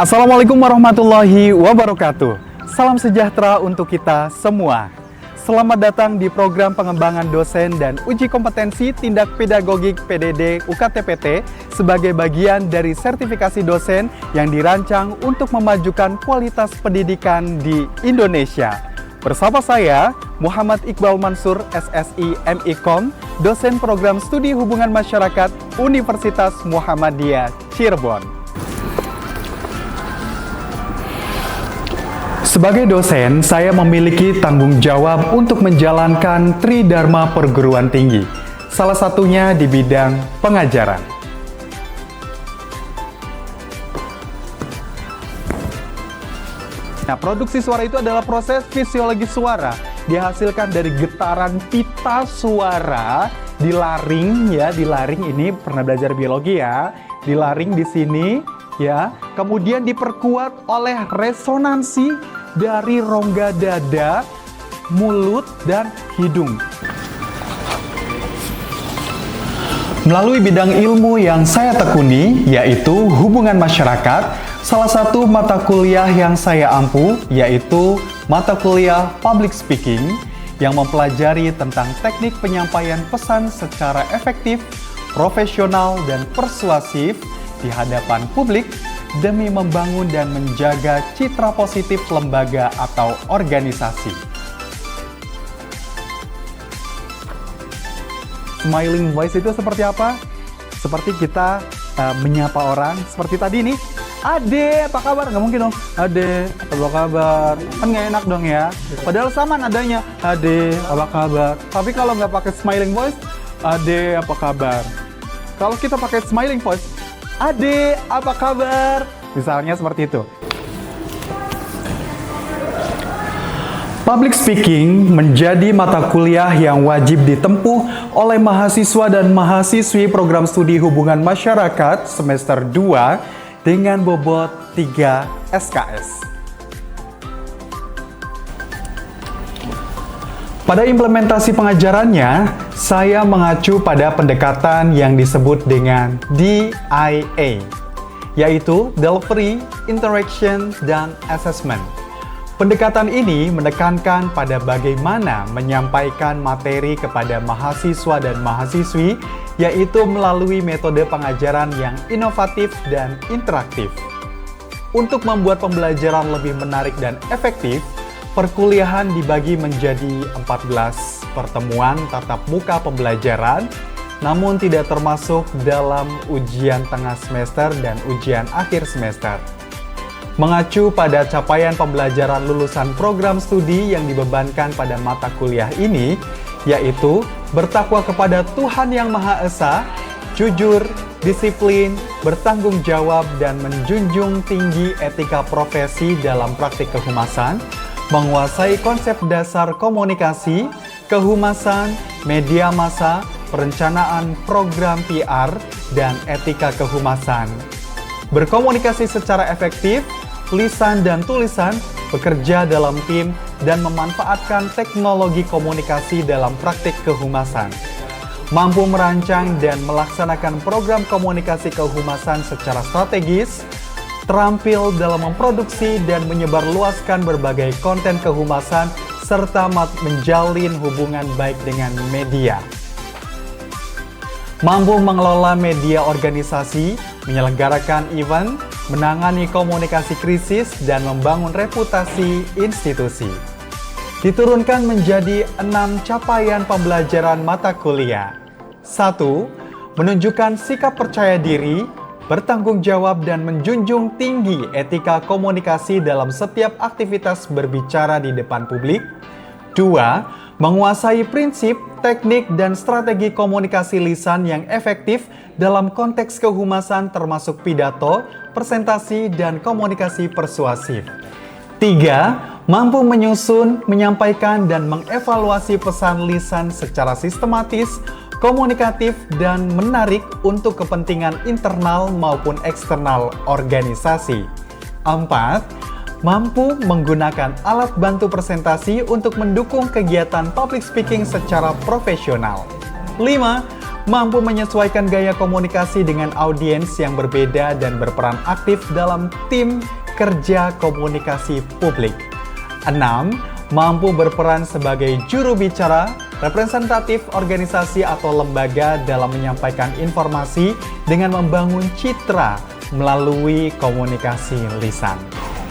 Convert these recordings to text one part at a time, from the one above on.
Assalamualaikum warahmatullahi wabarakatuh. Salam sejahtera untuk kita semua. Selamat datang di program pengembangan dosen dan uji kompetensi tindak pedagogik PDD UKT-PT sebagai bagian dari sertifikasi dosen yang dirancang untuk memajukan kualitas pendidikan di Indonesia. Bersama saya, Muhammad Iqbal Mansur, SSI MIKOM, dosen program studi hubungan masyarakat Universitas Muhammadiyah Cirebon. Sebagai dosen, saya memiliki tanggung jawab untuk menjalankan Tridharma Perguruan Tinggi, salah satunya di bidang pengajaran. Nah, produksi suara itu adalah proses fisiologi suara, dihasilkan dari getaran pita suara di laring, ya, di laring ini pernah belajar biologi ya, di laring di sini, ya, kemudian diperkuat oleh resonansi dari rongga dada, mulut, dan hidung. Melalui bidang ilmu yang saya tekuni, yaitu hubungan masyarakat, salah satu mata kuliah yang saya ampu, yaitu mata kuliah Public Speaking, yang mempelajari tentang teknik penyampaian pesan secara efektif, profesional, dan persuasif di hadapan publik, demi membangun dan menjaga citra positif lembaga atau organisasi. Smiling voice itu seperti apa? Seperti kita menyapa orang, seperti tadi nih, Ade, apa kabar? Nggak mungkin dong, Ade, apa kabar? Kan nggak enak dong ya. Padahal sama nadanya, Ade, apa kabar? Tapi kalau nggak pakai smiling voice, Ade, apa kabar? Kalau kita pakai smiling voice, Ade, apa kabar? Misalnya seperti itu. Public speaking menjadi mata kuliah yang wajib ditempuh oleh mahasiswa dan mahasiswi program studi hubungan masyarakat semester 2 dengan bobot 3 SKS. Pada implementasi pengajarannya, saya mengacu pada pendekatan yang disebut dengan DIA, yaitu Delivery, Interaction, dan Assessment. Pendekatan ini menekankan pada bagaimana menyampaikan materi kepada mahasiswa dan mahasiswi, yaitu melalui metode pengajaran yang inovatif dan interaktif. Untuk membuat pembelajaran lebih menarik dan efektif, perkuliahan dibagi menjadi 14 pertemuan tatap muka pembelajaran, namun tidak termasuk dalam ujian tengah semester dan ujian akhir semester. Mengacu pada capaian pembelajaran lulusan program studi yang dibebankan pada mata kuliah ini, yaitu bertakwa kepada Tuhan Yang Maha Esa, jujur, disiplin, bertanggung jawab, dan menjunjung tinggi etika profesi dalam praktik kehumasan, menguasai konsep dasar komunikasi, kehumasan, media massa, perencanaan program PR, dan etika kehumasan. Berkomunikasi secara efektif, lisan dan tulisan, bekerja dalam tim, dan memanfaatkan teknologi komunikasi dalam praktik kehumasan. Mampu merancang dan melaksanakan program komunikasi kehumasan secara strategis, terampil dalam memproduksi dan menyebarluaskan berbagai konten kehumasan, serta menjalin hubungan baik dengan media. Mampu mengelola media organisasi, menyelenggarakan event, menangani komunikasi krisis, dan membangun reputasi institusi. Diturunkan menjadi 6 capaian pembelajaran mata kuliah. 1. Menunjukkan sikap percaya diri, bertanggung jawab, dan menjunjung tinggi etika komunikasi dalam setiap aktivitas berbicara di depan publik. 2. Menguasai prinsip, teknik, dan strategi komunikasi lisan yang efektif dalam konteks kehumasan termasuk pidato, presentasi, dan komunikasi persuasif. 3. Mampu menyusun, menyampaikan, dan mengevaluasi pesan lisan secara sistematis, komunikatif, dan menarik untuk kepentingan internal maupun eksternal organisasi. 4. Mampu menggunakan alat bantu presentasi untuk mendukung kegiatan public speaking secara profesional. 5. mampu menyesuaikan gaya komunikasi dengan audiens yang berbeda dan berperan aktif dalam tim kerja komunikasi publik. 6. Mampu berperan sebagai juru bicara, representatif organisasi atau lembaga dalam menyampaikan informasi dengan membangun citra melalui komunikasi lisan.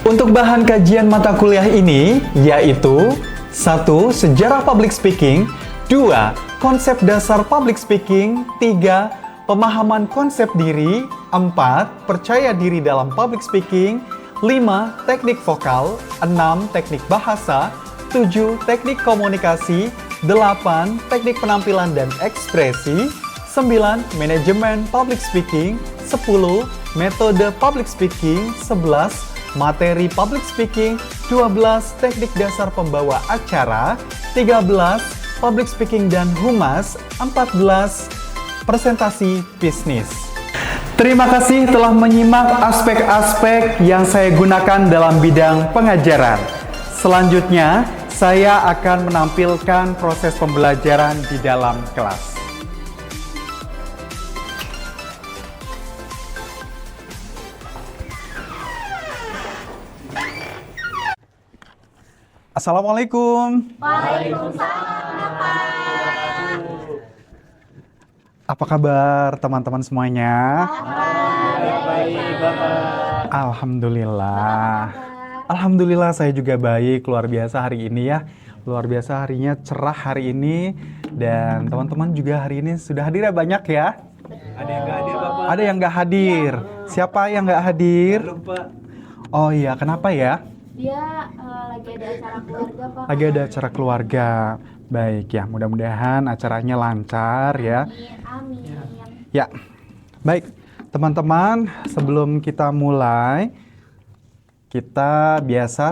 Untuk bahan kajian mata kuliah ini yaitu 1. Sejarah public speaking, 2. Konsep dasar public speaking, 3. Pemahaman konsep diri, 4. Percaya diri dalam public speaking, 5. Teknik vokal, 6. Teknik bahasa, 7. Teknik komunikasi, 8. Teknik penampilan dan ekspresi, 9. Manajemen public speaking, 10. Metode public speaking, 11. Materi public speaking, 12. Teknik dasar pembawa acara, 13. Public speaking dan humas, 14. Presentasi bisnis. Terima kasih telah menyimak aspek-aspek yang saya gunakan dalam bidang pengajaran. Selanjutnya, saya akan menampilkan proses pembelajaran di dalam kelas. Assalamualaikum. Waalaikumsalam, Pak. Apa kabar teman-teman semuanya? Baik, Bapak. Alhamdulillah. Alhamdulillah saya juga baik, luar biasa hari ini ya. Luar biasa harinya cerah hari ini. Dan teman-teman juga hari ini sudah hadir ya banyak ya? Ada yang nggak hadir, Bapak? Ada yang nggak hadir. Siapa yang nggak hadir? Lupa. Oh iya, kenapa ya? Dia lagi ada acara keluarga, Pak. Lagi ada acara keluarga. Baik ya, mudah-mudahan acaranya lancar ya. Amin. Ya, baik teman-teman, sebelum kita mulai, kita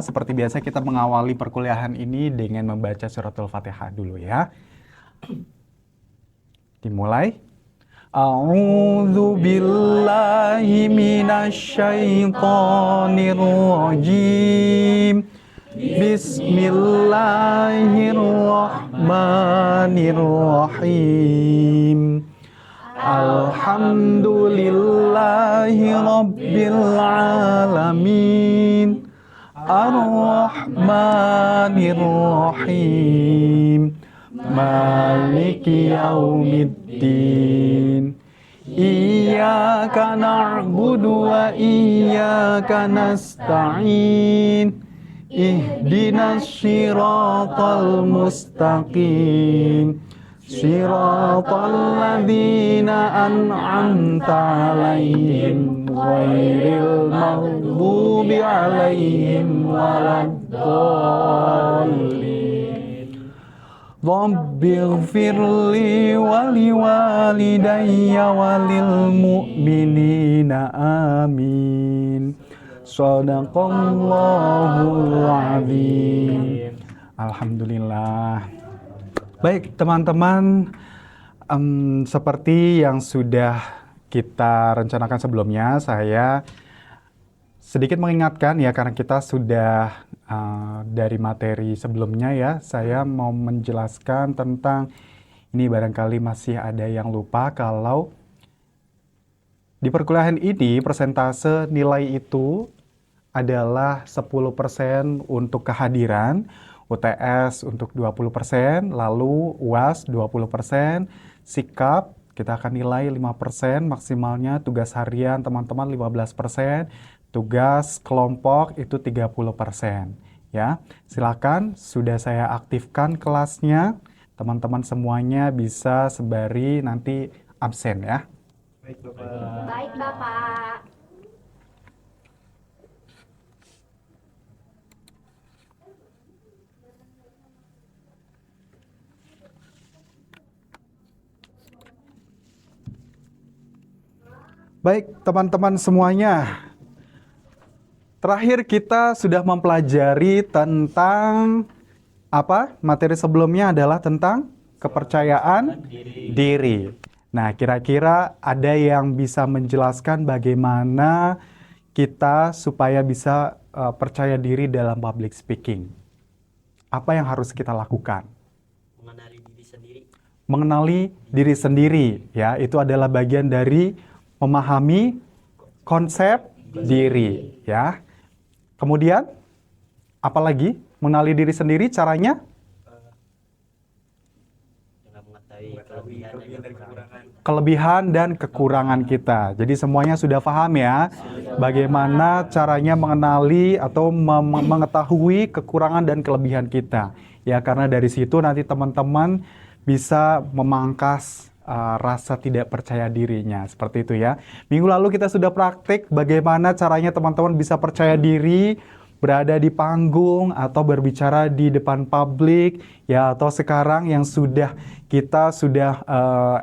seperti biasa kita mengawali perkuliahan ini dengan membaca suratul Fatihah dulu ya. Dimulai. A'udzu billahi minasyaitonir rajim. Bismillahirrahmanirrahim. Alhamdulillahi rabbil alamin. Ar-Rahmanir-Rahim. Maliki yaumiddin. Iyyaka na'budu wa iyyaka nasta'in. Ihdinas siratal mustaqim. Siratal ladzina an'amta 'alaihim ghairil maghdubi 'alaihim waladdallin. Rabbighfirli wa liwalidayya walil mu'minina amin. Shadaqallahul azim. Alhamdulillah. Baik teman-teman, seperti yang sudah kita rencanakan sebelumnya, saya sedikit mengingatkan ya, karena kita sudah dari materi sebelumnya ya, saya mau menjelaskan tentang ini, barangkali masih ada yang lupa kalau di perkuliahan ini persentase nilai itu adalah 10% untuk kehadiran, UTS untuk 20%, lalu UAS 20%, sikap kita akan nilai 5%, maksimalnya tugas harian teman-teman 15%, tugas kelompok itu 30%. Ya, silakan, sudah saya aktifkan kelasnya, teman-teman semuanya bisa sembari nanti absen ya. Baik, Bapak. Baik, Bapak. Baik, teman-teman semuanya. Terakhir kita sudah mempelajari tentang apa? Materi sebelumnya adalah tentang kepercayaan diri. Nah, kira-kira ada yang bisa menjelaskan bagaimana kita supaya bisa percaya diri dalam public speaking? Apa yang harus kita lakukan? Mengenali diri sendiri. mengenali diri sendiri, ya. Itu adalah bagian dari memahami konsep diri, ya. Kemudian apalagi mengenali diri sendiri caranya? Dengan mengetahui Kelebihan dan kekurangan. Kelebihan dan kekurangan kita. Jadi semuanya sudah paham ya bagaimana caranya mengenali atau mengetahui kekurangan dan kelebihan kita. Ya, karena dari situ nanti teman-teman bisa memangkas rasa tidak percaya dirinya. Seperti itu ya. Minggu lalu kita sudah praktik bagaimana caranya teman-teman bisa percaya diri berada di panggung atau berbicara di depan publik ya, atau sekarang yang kita sudah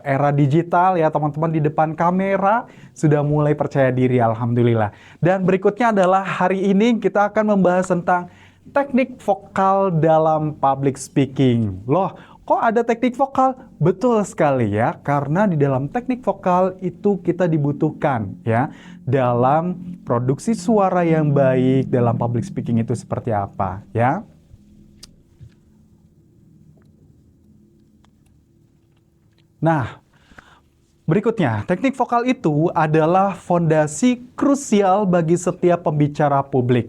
era digital ya teman-teman, di depan kamera sudah mulai percaya diri, alhamdulillah. Dan berikutnya adalah hari ini kita akan membahas tentang teknik vokal dalam public speaking. Loh, kok ada teknik vokal? Betul sekali ya, karena di dalam teknik vokal itu kita dibutuhkan ya dalam produksi suara yang baik dalam public speaking itu seperti apa ya. Nah, berikutnya, teknik vokal itu adalah fondasi krusial bagi setiap pembicara publik,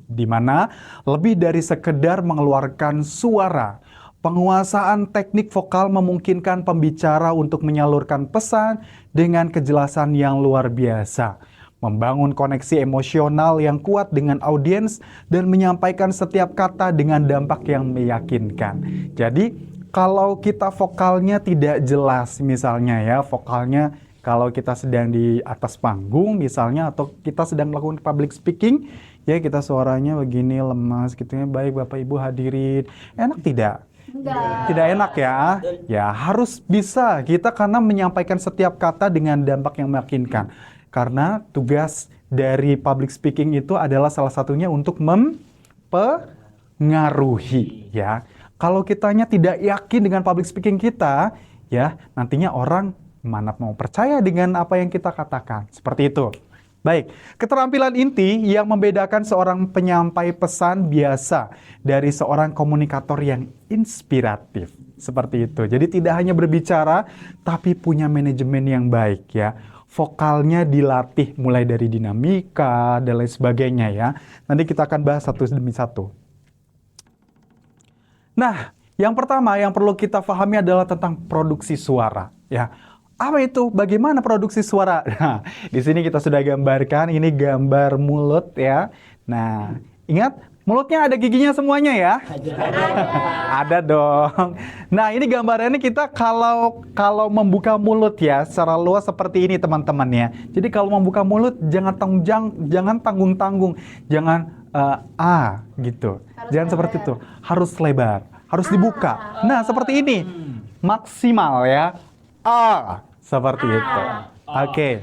di mana lebih dari sekedar mengeluarkan suara. Penguasaan teknik vokal memungkinkan pembicara untuk menyalurkan pesan dengan kejelasan yang luar biasa, membangun koneksi emosional yang kuat dengan audiens, dan menyampaikan setiap kata dengan dampak yang meyakinkan. Jadi, kalau kita vokalnya tidak jelas misalnya ya, vokalnya kalau kita sedang di atas panggung misalnya, atau kita sedang melakukan public speaking, ya kita suaranya begini lemas gitu ya, baik Bapak Ibu hadirin, enak tidak? Enggak. Tidak enak ya. Ya harus bisa kita karena menyampaikan setiap kata dengan dampak yang meyakinkan. Karena tugas dari public speaking itu adalah salah satunya untuk mempengaruhi ya. Kalau kitanya tidak yakin dengan public speaking kita, ya nantinya orang mana mau percaya dengan apa yang kita katakan. Seperti itu. Baik, keterampilan inti yang membedakan seorang penyampai pesan biasa dari seorang komunikator yang inspiratif. Seperti itu. Jadi tidak hanya berbicara, tapi punya manajemen yang baik ya. Vokalnya dilatih mulai dari dinamika dan lain sebagainya ya. Nanti kita akan bahas satu demi satu. Nah, yang pertama yang perlu kita pahami adalah tentang produksi suara ya. Apa itu? Bagaimana produksi suara? Nah, di sini kita sudah gambarkan, ini gambar mulut ya. Nah, ingat mulutnya ada giginya semuanya ya? Ada dong. Nah, ini gambarannya kita kalau membuka mulut ya secara luas seperti ini teman-teman ya. Jadi kalau membuka mulut jangan tanggung-tanggung, jangan gitu. Jangan seperti itu. Harus lebar, harus dibuka. Nah, seperti ini. Maksimal ya. Seperti itu. Oke.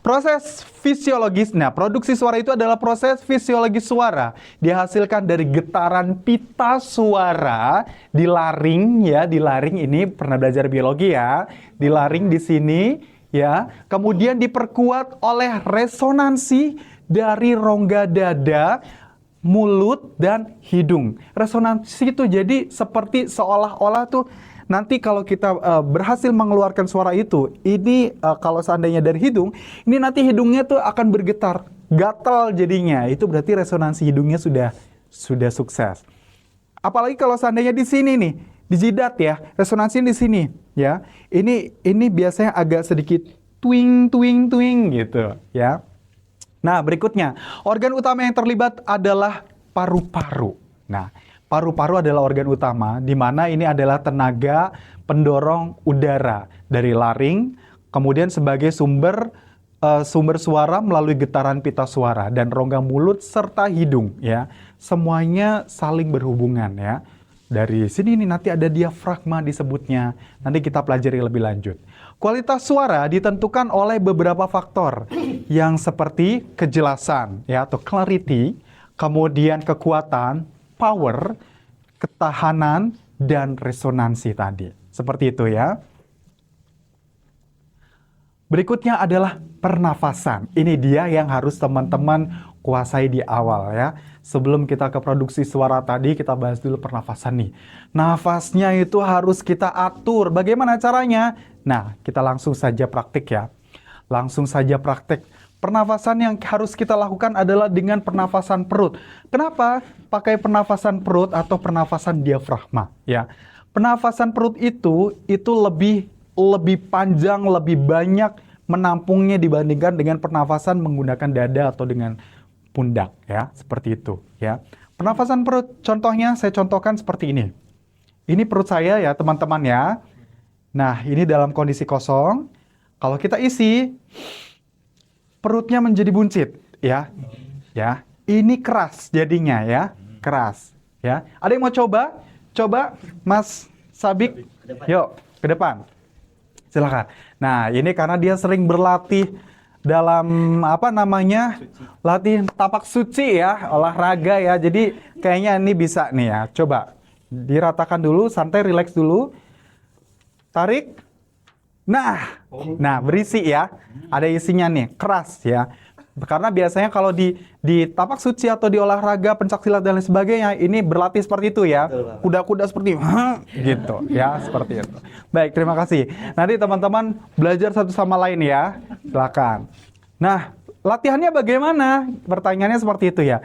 Proses fisiologis. Nah, produksi suara itu adalah proses fisiologis suara. Dihasilkan dari getaran pita suara di laring ya, di laring ini pernah belajar biologi ya. Di laring di sini ya. Kemudian diperkuat oleh resonansi dari rongga dada, mulut dan hidung. Resonansi itu jadi seperti seolah-olah tuh nanti kalau kita berhasil mengeluarkan suara itu, ini kalau seandainya dari hidung, ini nanti hidungnya tuh akan bergetar, gatal jadinya. Itu berarti resonansi hidungnya sudah sukses. Apalagi kalau seandainya di sini nih, di jidat ya, resonansi di sini ya. Ini biasanya agak sedikit twing gitu ya. Nah, berikutnya, organ utama yang terlibat adalah paru-paru. Nah, paru-paru adalah organ utama, di mana ini adalah tenaga pendorong udara dari laring, kemudian sebagai sumber suara melalui getaran pita suara, dan rongga mulut serta hidung ya. Semuanya saling berhubungan ya. Dari sini nih nanti ada diafragma disebutnya. Nanti kita pelajari lebih lanjut. Kualitas suara ditentukan oleh beberapa faktor yang seperti kejelasan ya atau clarity, kemudian kekuatan, power, ketahanan, dan resonansi tadi. Seperti itu ya. Berikutnya adalah pernafasan. Ini dia yang harus teman-teman kuasai di awal ya. Sebelum kita ke produksi suara tadi, kita bahas dulu pernafasan nih. Nafasnya itu harus kita atur. Bagaimana caranya? Nah, kita langsung saja praktik ya. Langsung saja praktik. Pernafasan yang harus kita lakukan adalah dengan pernafasan perut. Kenapa pakai pernafasan perut atau pernafasan diafragma ya? Pernafasan perut itu lebih panjang, lebih banyak menampungnya dibandingkan dengan pernafasan menggunakan dada atau dengan pundak ya, seperti itu ya. Pernafasan perut contohnya saya contohkan seperti ini. Ini perut saya ya, teman-teman ya. Nah, ini dalam kondisi kosong. Kalau kita isi, perutnya menjadi buncit ya. Ya. Ini keras jadinya ya, keras ya. Ada yang mau coba? Coba Mas Sabik. Yuk, ke depan. Silakan. Nah, ini karena dia sering berlatih dalam latih tapak suci ya, olahraga ya. Jadi kayaknya ini bisa nih ya. Coba diratakan dulu, santai, rileks dulu. Tarik. Nah, berisi ya. Ada isinya nih, keras ya. Karena biasanya kalau di tapak suci atau di olahraga pencaksilat dan lain sebagainya, ini berlatih seperti itu ya. Kuda-kuda seperti gitu ya, seperti itu. Baik, terima kasih. Nanti teman-teman belajar satu sama lain ya. Silakan. Nah, latihannya bagaimana? Pertanyaannya seperti itu ya.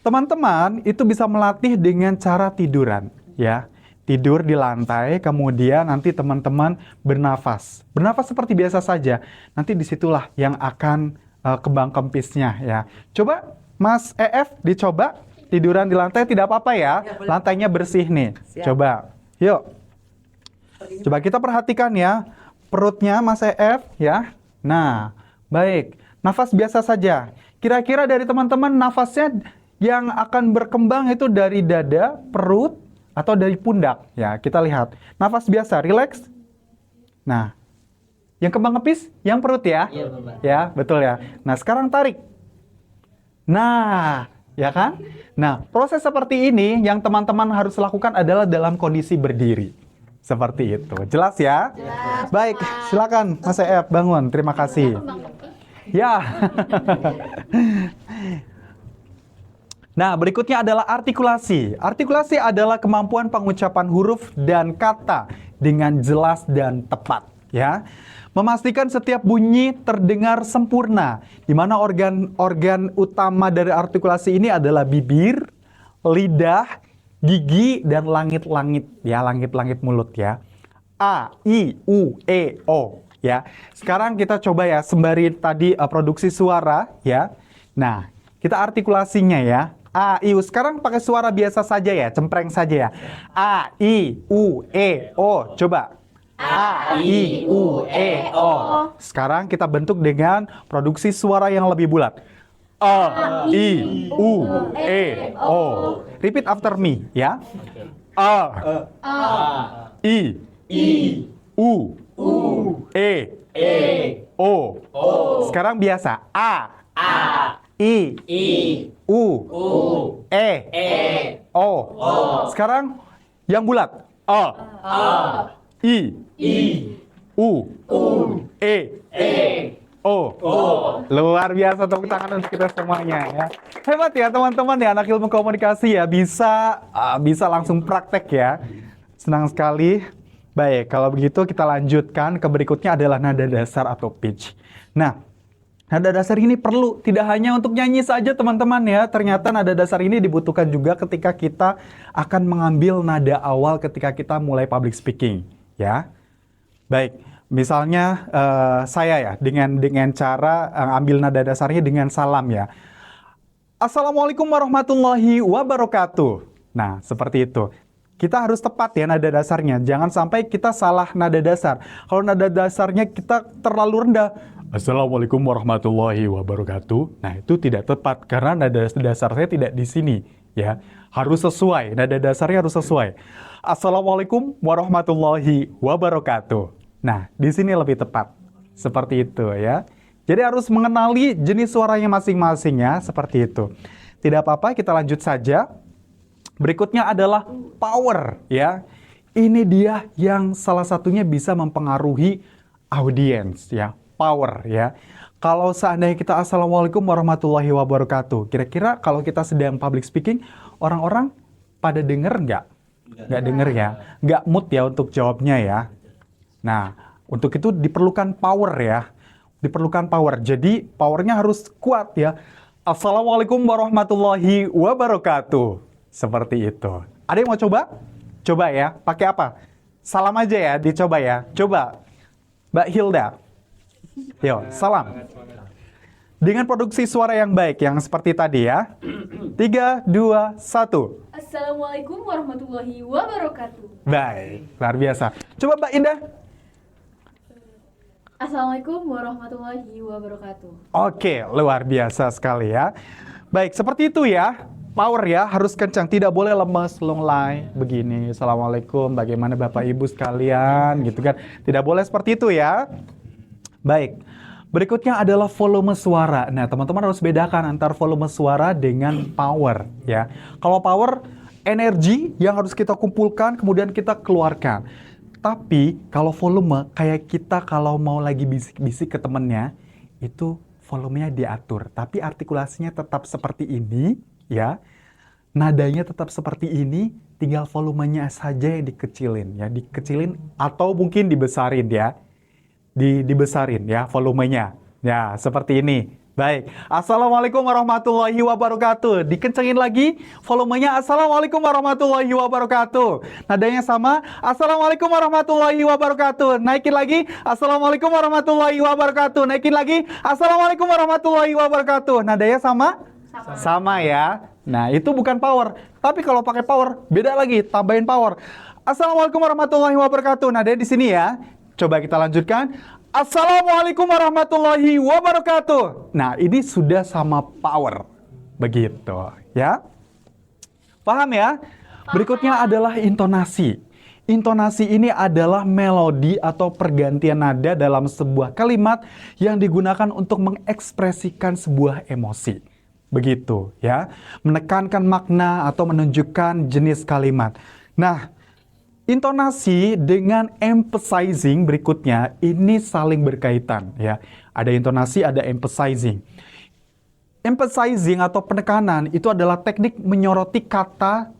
Teman-teman itu bisa melatih dengan cara tiduran ya. Tidur di lantai, kemudian nanti teman-teman bernafas. Bernafas seperti biasa saja. Nanti disitulah yang akan kembang kempisnya ya. Coba Mas EF dicoba tiduran di lantai, tidak apa-apa ya. Lantainya bersih nih. Coba. Yuk. Coba kita perhatikan ya perutnya Mas EF ya. Nah, baik. Nafas biasa saja. Kira-kira dari teman-teman nafasnya yang akan berkembang itu dari dada, perut atau dari pundak ya. Kita lihat. Nafas biasa, rileks. Nah, yang kembang kempis, yang perut ya? Iya, Bapak. Ya, betul ya. Nah, sekarang tarik. Nah, ya kan? Nah, proses seperti ini yang teman-teman harus lakukan adalah dalam kondisi berdiri. Seperti itu. Jelas ya? Jelas, baik, Bapak. silakan Mas EF bangun. Terima kasih. Kembang kempis. Ya. Nah, berikutnya adalah artikulasi. Artikulasi adalah kemampuan pengucapan huruf dan kata dengan jelas dan tepat, ya. Memastikan setiap bunyi terdengar sempurna, di mana organ utama dari artikulasi ini adalah bibir, lidah, gigi, dan langit-langit, ya, langit-langit mulut, ya. A, I, U, E, O, ya. Sekarang kita coba ya, sembari tadi produksi suara, ya. Nah, kita artikulasinya ya. A, I, U. Sekarang pakai suara biasa saja ya, cempreng saja ya. A, I, U, E, O. Coba. A, I, U, E, O. Sekarang kita bentuk dengan produksi suara yang lebih bulat. A, I, U, E, O. Repeat after me ya. A, I, U, E, O. Sekarang biasa. A, I, U, E, O. Sekarang yang bulat. A, I, U, E, O. Luar biasa, tepuk tangan untuk kita semuanya ya. Hebat ya teman-teman ya, anak ilmu komunikasi ya, bisa langsung praktek ya. Senang sekali. Baik, kalau begitu kita lanjutkan ke berikutnya adalah nada dasar atau pitch. Nah, nada dasar ini perlu tidak hanya untuk nyanyi saja teman-teman ya. Ternyata nada dasar ini dibutuhkan juga ketika kita akan mengambil nada awal ketika kita mulai public speaking. Ya, baik. Misalnya saya ya dengan cara ambil nada dasarnya dengan salam ya. Assalamualaikum warahmatullahi wabarakatuh. Nah, seperti itu. Kita harus tepat ya nada dasarnya. Jangan sampai kita salah nada dasar. Kalau nada dasarnya kita terlalu rendah, Assalamualaikum warahmatullahi wabarakatuh. Nah, itu tidak tepat karena nada dasar saya tidak di sini ya. Harus sesuai, nada dasarnya harus sesuai. Assalamualaikum warahmatullahi wabarakatuh. Nah, di sini lebih tepat. Seperti itu ya. Jadi harus mengenali jenis suaranya masing-masing ya, seperti itu. Tidak apa-apa, kita lanjut saja. Berikutnya adalah power ya. Ini dia yang salah satunya bisa mempengaruhi audiens ya, power ya. Kalau seandainya kita Assalamualaikum warahmatullahi wabarakatuh, kira-kira kalau kita sedang public speaking, orang-orang pada denger nggak? Nggak denger ya? Nggak mood ya untuk jawabnya ya? Nah, untuk itu diperlukan power ya. Diperlukan power. Jadi, powernya harus kuat ya. Assalamualaikum warahmatullahi wabarakatuh. Seperti itu. Ada yang mau coba? Coba ya. Pakai apa? Salam aja ya, dicoba ya. Coba. Mbak Hilda. Yo, salam. Dengan produksi suara yang baik, yang seperti tadi ya. 3, 2, 1. Assalamualaikum warahmatullahi wabarakatuh. Baik, luar biasa. Coba Mbak Indah. Assalamualaikum warahmatullahi wabarakatuh. Oke, luar biasa sekali ya. Baik, seperti itu ya. Power ya, harus kencang. Tidak boleh lemes, lunglai. Begini, Assalamualaikum, bagaimana Bapak Ibu sekalian, gitu kan. Tidak boleh seperti itu ya. Baik, berikutnya adalah volume suara. Nah, teman-teman harus bedakan antara volume suara dengan power ya. Kalau power, energi yang harus kita kumpulkan, kemudian kita keluarkan. Tapi kalau volume, kayak kita kalau mau lagi bisik-bisik ke temennya, itu volumenya diatur. Tapi artikulasinya tetap seperti ini, ya. Nadanya tetap seperti ini, tinggal volumenya saja yang dikecilin, ya. Dikecilin atau mungkin dibesarin, ya. Dibesarin, ya, volumenya. Ya, seperti ini. Baik, Assalamualaikum warahmatullahi wabarakatuh. Dikencengin lagi volumenya. Assalamualaikum warahmatullahi wabarakatuh. Nadanya sama. Assalamualaikum warahmatullahi wabarakatuh. Naikin lagi. Assalamualaikum warahmatullahi wabarakatuh. Naikin lagi. Assalamualaikum warahmatullahi wabarakatuh. Nadanya sama? Sama ya. Nah, itu bukan power. Tapi kalau pakai power, beda lagi. Tambahin power. Assalamualaikum warahmatullahi wabarakatuh. Nadanya di sini ya. Coba kita lanjutkan. Assalamualaikum warahmatullahi wabarakatuh. Nah, ini sudah sama power. Begitu, ya. Paham ya? Berikutnya adalah intonasi. Intonasi ini adalah melodi atau pergantian nada dalam sebuah kalimat yang digunakan untuk mengekspresikan sebuah emosi. Begitu, ya. Menekankan makna atau menunjukkan jenis kalimat. Nah, intonasi dengan emphasizing berikutnya ini saling berkaitan ya. Ada intonasi, ada emphasizing. Emphasizing atau penekanan itu adalah teknik menyoroti kata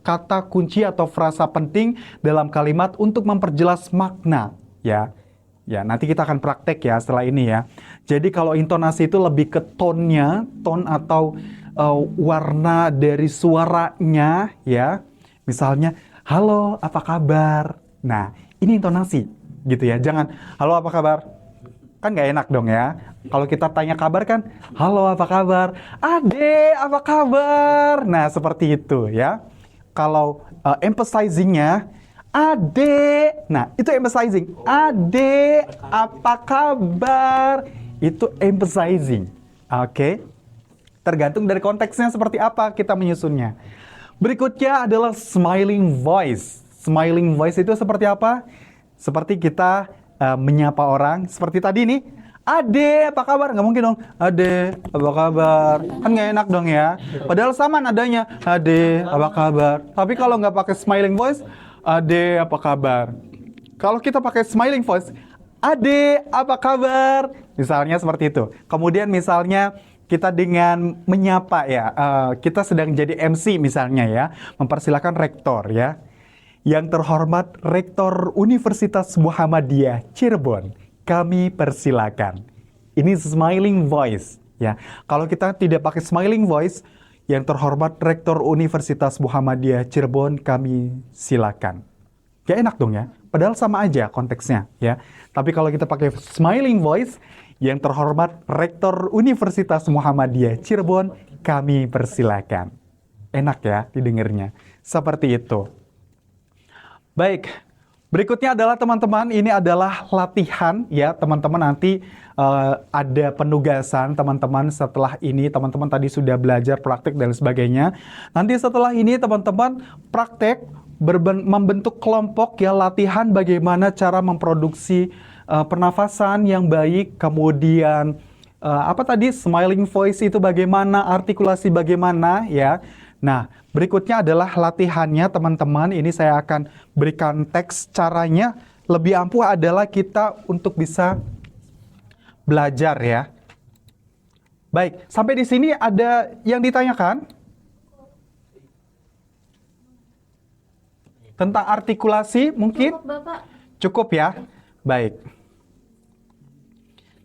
kunci atau frasa penting dalam kalimat untuk memperjelas makna ya. Ya, nanti kita akan praktek ya setelah ini ya. Jadi kalau intonasi itu lebih ke tone-nya, tone atau warna dari suaranya ya. Misalnya halo, apa kabar? Nah, ini intonasi, gitu ya. Jangan, halo, apa kabar? Kan nggak enak dong ya. Kalau kita tanya kabar kan, halo, apa kabar? Ade, apa kabar? Nah, seperti itu ya. Kalau emphasizing-nya, Ade. Nah, itu emphasizing. Ade, apa kabar? Itu emphasizing. Oke? Tergantung dari konteksnya seperti apa kita menyusunnya. Berikutnya adalah smiling voice. Smiling voice itu seperti apa? Seperti kita menyapa orang. Seperti tadi nih. Ade, apa kabar? Nggak mungkin dong. Ade, apa kabar? Kan nggak enak dong ya. Padahal sama nadanya. Ade, apa kabar? Tapi kalau nggak pakai smiling voice, Ade, apa kabar? Kalau kita pakai smiling voice, Ade, apa kabar? Misalnya seperti itu. Kemudian misalnya kita dengan menyapa ya, kita sedang jadi MC misalnya ya, mempersilahkan rektor ya. Yang terhormat Rektor Universitas Muhammadiyah Cirebon, kami persilakan. Ini smiling voice ya. Kalau kita tidak pakai smiling voice, yang terhormat Rektor Universitas Muhammadiyah Cirebon, kami silakan. Ya enak dong ya, padahal sama aja konteksnya ya. Tapi kalau kita pakai smiling voice, yang terhormat Rektor Universitas Muhammadiyah Cirebon, kami persilakan. Enak ya didengarnya. Seperti itu. Baik, berikutnya adalah teman-teman, ini adalah latihan ya. Teman-teman nanti ada penugasan teman-teman setelah ini. Teman-teman tadi sudah belajar praktek dan sebagainya. Nanti setelah ini teman-teman praktek membentuk kelompok ya, latihan bagaimana cara memproduksi pernafasan yang baik, kemudian apa tadi smiling voice itu bagaimana, artikulasi bagaimana ya. Nah, berikutnya adalah latihannya teman-teman. Ini saya akan berikan teks caranya. Lebih ampuh adalah kita untuk bisa belajar ya. Baik, sampai di sini ada yang ditanyakan? Tentang artikulasi mungkin? Cukup, Bapak. Cukup ya? Baik.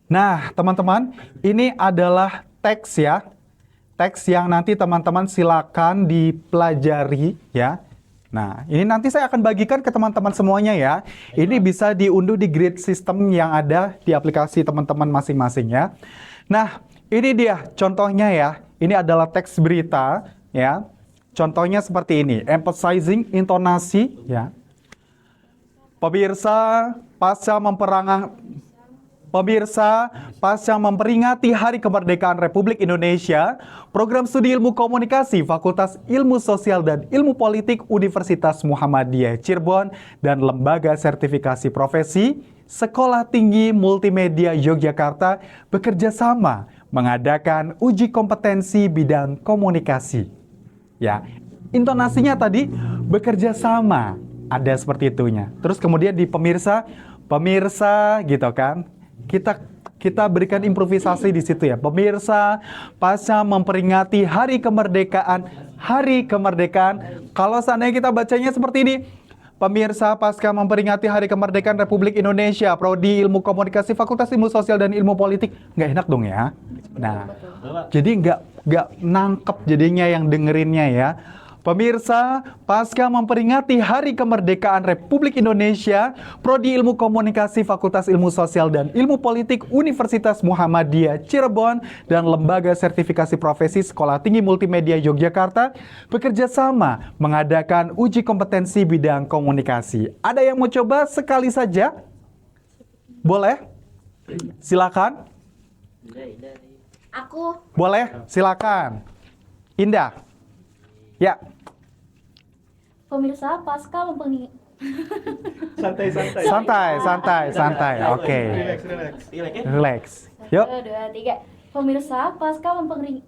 Nah, teman-teman, ini adalah teks ya. Teks yang nanti teman-teman silakan dipelajari ya. Nah, ini nanti saya akan bagikan ke teman-teman semuanya ya. Ini bisa diunduh di grid system yang ada di aplikasi teman-teman masing-masing ya. Nah, ini dia contohnya ya. Ini adalah teks berita ya. Contohnya seperti ini, emphasizing intonasi ya. Pemirsa, pasca memperingati Hari Kemerdekaan Republik Indonesia, Program Studi Ilmu Komunikasi Fakultas Ilmu Sosial dan Ilmu Politik Universitas Muhammadiyah Cirebon dan Lembaga Sertifikasi Profesi Sekolah Tinggi Multimedia Yogyakarta bekerja sama mengadakan uji kompetensi bidang komunikasi. Ya, intonasinya tadi bekerja sama, ada seperti itunya. Terus kemudian di pemirsa gitu kan. Kita berikan improvisasi di situ ya. Pemirsa, pasca memperingati Hari Kemerdekaan. Kalau seandainya kita bacanya seperti ini. Pemirsa, pasca memperingati Hari Kemerdekaan Republik Indonesia, Prodi Ilmu Komunikasi Fakultas Ilmu Sosial dan Ilmu Politik. Nggak enak dong ya. Nah, jadi nggak nangkep jadinya yang dengerinnya ya. Pemirsa, pasca memperingati Hari Kemerdekaan Republik Indonesia, Prodi Ilmu Komunikasi Fakultas Ilmu Sosial dan Ilmu Politik Universitas Muhammadiyah Cirebon dan Lembaga Sertifikasi Profesi Sekolah Tinggi Multimedia Yogyakarta bekerja sama mengadakan uji kompetensi bidang komunikasi. Ada yang mau coba sekali saja? Boleh? Silakan. Aku. Boleh? Silakan. Indah. Ya. Pemirsa, pasca memperingati Santai. Oke. Relax. Yuk. 1, 2, 3. Pemirsa, pasca memperingati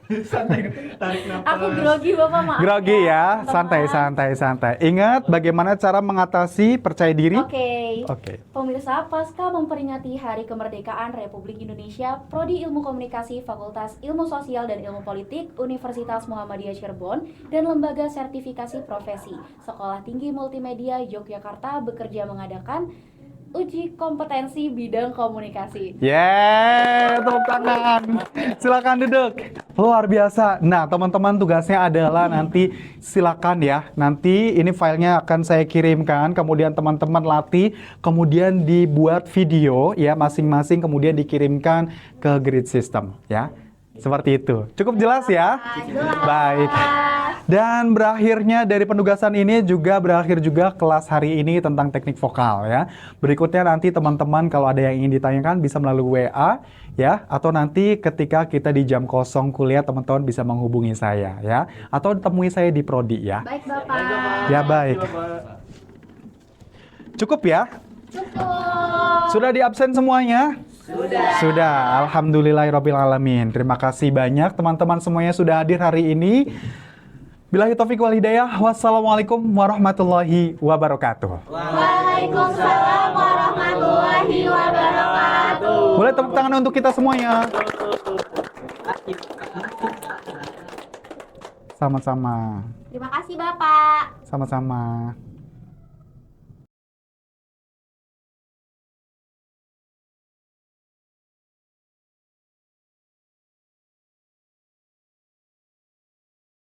Tarik nafas. Aku grogi, Bapak, maaf. Grogi ya. Teman-teman. Santai. Ingat bagaimana cara mengatasi percaya diri? Oke. Pemirsa, pasca memperingati Hari Kemerdekaan Republik Indonesia, Prodi Ilmu Komunikasi Fakultas Ilmu Sosial dan Ilmu Politik Universitas Muhammadiyah Cirebon dan Lembaga Sertifikasi Profesi Sekolah Tinggi Multimedia Yogyakarta bekerja mengadakan uji kompetensi bidang komunikasi. Tepuk tangan. Silakan duduk. Luar biasa. Nah, teman-teman tugasnya adalah nanti silakan ya. Nanti ini filenya akan saya kirimkan, kemudian teman-teman latih, kemudian dibuat video ya masing-masing, kemudian dikirimkan ke grid system ya. Seperti itu. Cukup jelas ya? Baik. Dan berakhirnya dari penugasan ini berakhir juga kelas hari ini tentang teknik vokal ya. Berikutnya nanti teman-teman kalau ada yang ingin ditanyakan bisa melalui WA ya, atau nanti ketika kita di jam kosong kuliah teman-teman bisa menghubungi saya ya, atau temui saya di prodi ya. Baik, Bapak. Ya baik. Cukup ya? Cukup. Sudah di absen semuanya? Sudah. Alhamdulillahirrabbilalamin. Terima kasih banyak teman-teman semuanya sudah hadir hari ini. Billahi taufiq wal hidayah. Wassalamualaikum warahmatullahi wabarakatuh. Waalaikumsalam warahmatullahi wabarakatuh. Boleh tepuk tangan untuk kita semuanya. Sama-sama. Terima kasih, Bapak. Sama-sama.